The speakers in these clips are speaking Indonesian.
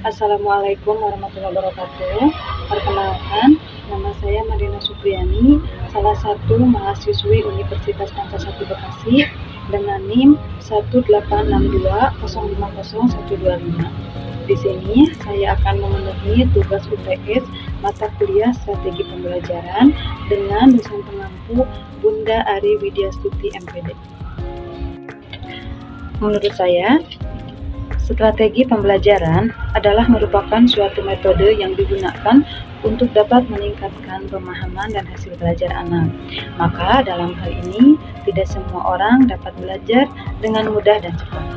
Assalamualaikum warahmatullahi wabarakatuh. Perkenalkan, nama saya Marina Supriyani, salah satu mahasiswi Universitas Pancasila Bekasi dengan NIM 18620500125. Di sini saya akan memenuhi tugas UTS mata kuliah Strategi Pembelajaran dengan dosen pengampu Bunda Ari Widyastuti MPD. Menurut saya, strategi pembelajaran adalah merupakan suatu metode yang digunakan untuk dapat meningkatkan pemahaman dan hasil belajar anak. Maka dalam hal ini, tidak semua orang dapat belajar dengan mudah dan cepat.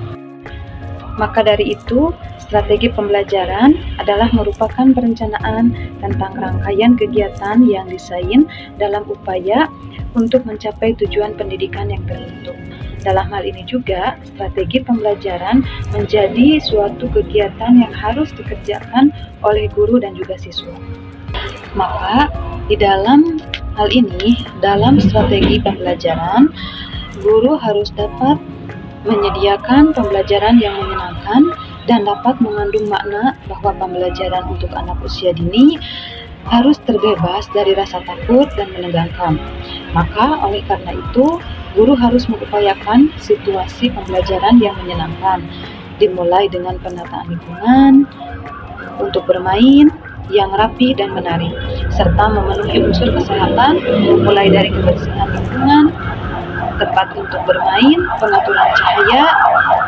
Maka dari itu, strategi pembelajaran adalah merupakan perencanaan tentang rangkaian kegiatan yang desain dalam upaya untuk mencapai tujuan pendidikan yang tertentu. Dalam hal ini juga, strategi pembelajaran menjadi suatu kegiatan yang harus dikerjakan oleh guru dan juga siswa. Maka, di dalam hal ini, dalam strategi pembelajaran, guru harus dapat menyediakan pembelajaran yang menyenangkan dan dapat mengandung makna bahwa pembelajaran untuk anak usia dini harus terbebas dari rasa takut dan menegangkan. Maka, oleh karena itu, guru harus mengupayakan situasi pembelajaran yang menyenangkan, dimulai dengan penataan lingkungan untuk bermain yang rapi dan menarik, serta memenuhi unsur kesehatan, mulai dari kebersihan lingkungan, tempat untuk bermain, pengaturan cahaya.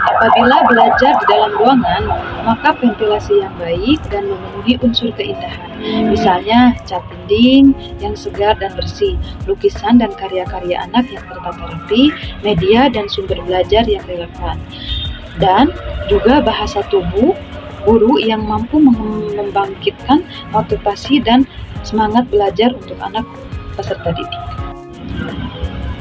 Apabila belajar di dalam ruangan, maka ventilasi yang baik dan memenuhi unsur keindahan. Misalnya, cat dinding yang segar dan bersih, lukisan dan karya-karya anak yang tertata rapi, media dan sumber belajar yang relevan. Dan juga bahasa tubuh guru yang mampu membangkitkan motivasi dan semangat belajar untuk anak peserta didik.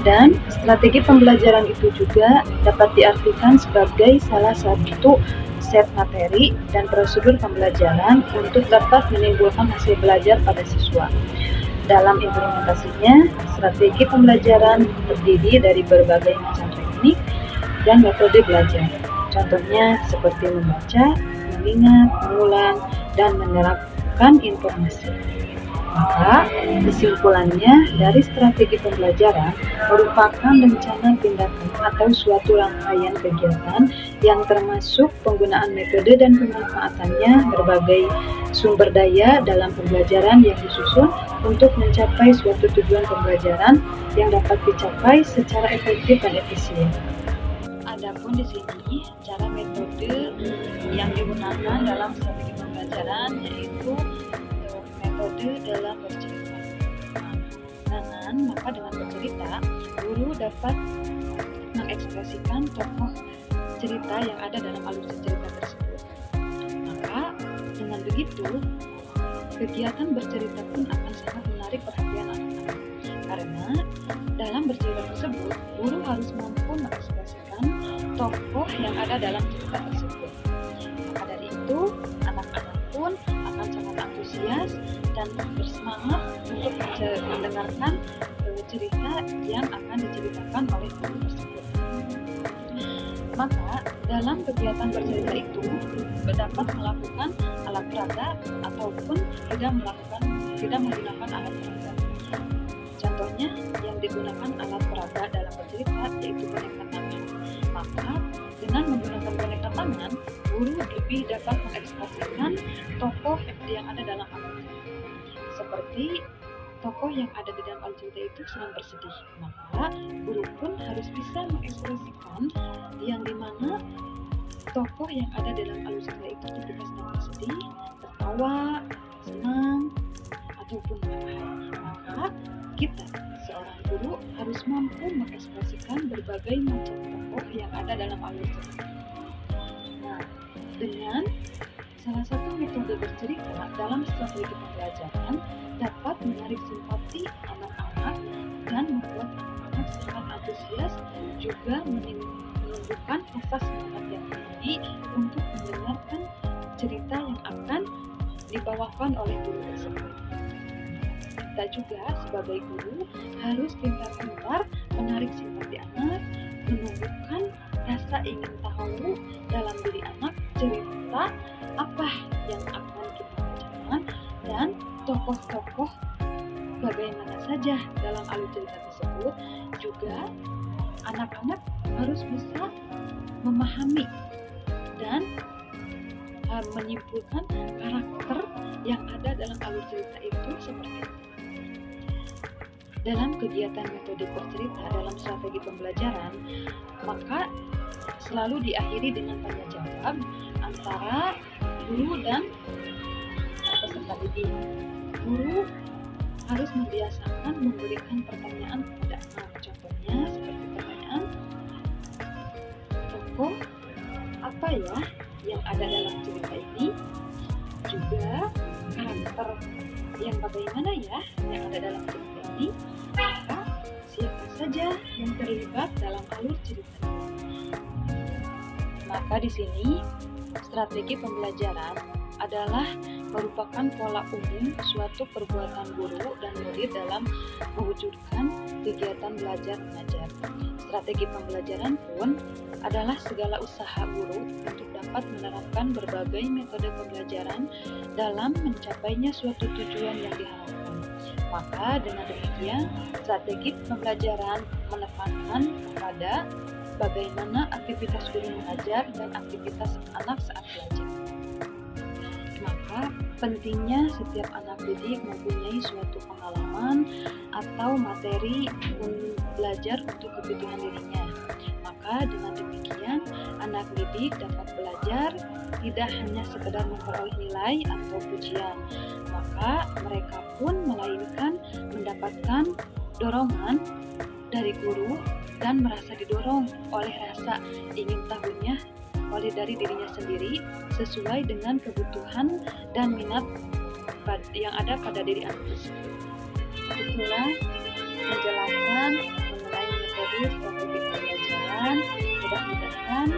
Dan strategi pembelajaran itu juga dapat diartikan sebagai salah satu set materi dan prosedur pembelajaran untuk dapat menimbulkan hasil belajar pada siswa. Dalam implementasinya, strategi pembelajaran terdiri dari berbagai macam teknik dan metode belajar. Contohnya seperti membaca, mengingat, mengulang, dan menerapkan informasi. Maka, kesimpulannya dari strategi pembelajaran merupakan rencana tindakan atau suatu rangkaian kegiatan yang termasuk penggunaan metode dan pemanfaatannya berbagai sumber daya dalam pembelajaran yang disusun untuk mencapai suatu tujuan pembelajaran yang dapat dicapai secara efektif dan efisien. Adapun di sini, cara metode yang digunakan dalam strategi pembelajaran yaitu metode dalam bercerita. Maka dengan bercerita, guru dapat mengekspresikan tokoh cerita yang ada dalam alur cerita tersebut. Maka dengan begitu, kegiatan bercerita pun akan sangat menarik perhatian anak-anak. Karena dalam bercerita tersebut, guru harus mampu mengekspresikan tokoh yang ada dalam cerita tersebut. Maka dari itu, anak-anak pun akan sangat antusias dan bersemangat untuk mendengarkan cerita yang akan diceritakan oleh guru tersebut. Maka dalam kegiatan bercerita itu dapat melakukan alat peraga ataupun tidak menggunakan alat peraga. Contohnya yang digunakan alat peraga dalam bercerita yaitu boneka tangan. Maka dengan menggunakan boneka tangan, guru lebih dapat mengekspresikan tokoh yang ada dalam alur cerita. Seperti tokoh yang ada di dalam alur cerita itu sedang bersedih, maka guru pun harus bisa mengekspresikan yang dimana tokoh yang ada dalam alur cerita itu ketika sedang bersedih, tertawa, senang, ataupun marah. Maka kita seorang guru harus mampu mengekspresikan berbagai macam tokoh yang ada dalam alur cerita. Nah, dengan salah satu metode bercerita dalam strategi pembelajaran dapat menarik simpati anak-anak dan membuat anak-anak sangat antusias, juga menumbuhkan rasa semangat yang tinggi untuk mendengarkan cerita yang akan dibawakan oleh guru tersebut. Kita juga sebagai guru harus pintar-pintar menarik simpati anak, menumbuhkan rasa ingin tahu dalam diri anak cerita apa yang tokoh-tokoh bagaimana saja dalam alur cerita tersebut, juga anak-anak harus bisa memahami dan menyimpulkan karakter yang ada dalam alur cerita itu seperti apa. Dalam kegiatan metode bercerita dalam strategi pembelajaran, maka selalu diakhiri dengan tanya jawab antara guru dan peserta didik. Guru harus membiasakan memberikan pertanyaan kepada anak. Contohnya seperti pertanyaan, tokoh apa ya yang ada dalam cerita ini? Juga karakter yang bagaimana ya yang ada dalam cerita ini? Maka siapa saja yang terlibat dalam alur cerita ini? Maka di sini strategi pembelajaran adalah merupakan pola umum suatu perbuatan guru dan murid dalam mewujudkan kegiatan belajar mengajar. Strategi pembelajaran pun adalah segala usaha guru untuk dapat menerapkan berbagai metode pembelajaran dalam mencapainya suatu tujuan yang diharapkan. Maka dengan demikian, strategi pembelajaran menekankan kepada bagaimana aktivitas guru mengajar dan aktivitas anak saat belajar. Maka pentingnya setiap anak didik mempunyai suatu pengalaman atau materi belajar untuk kebutuhan dirinya. Maka dengan demikian, anak didik dapat belajar tidak hanya sekedar memperoleh nilai atau pujian, maka mereka pun melainkan mendapatkan dorongan dari guru dan merasa didorong oleh rasa ingin tahunya oleh dari dirinya sendiri sesuai dengan kebutuhan dan minat yang ada pada diri anak tersebut. Itulah penjelasan mengenai metode strategi pembelajaran. Mudah-mudahan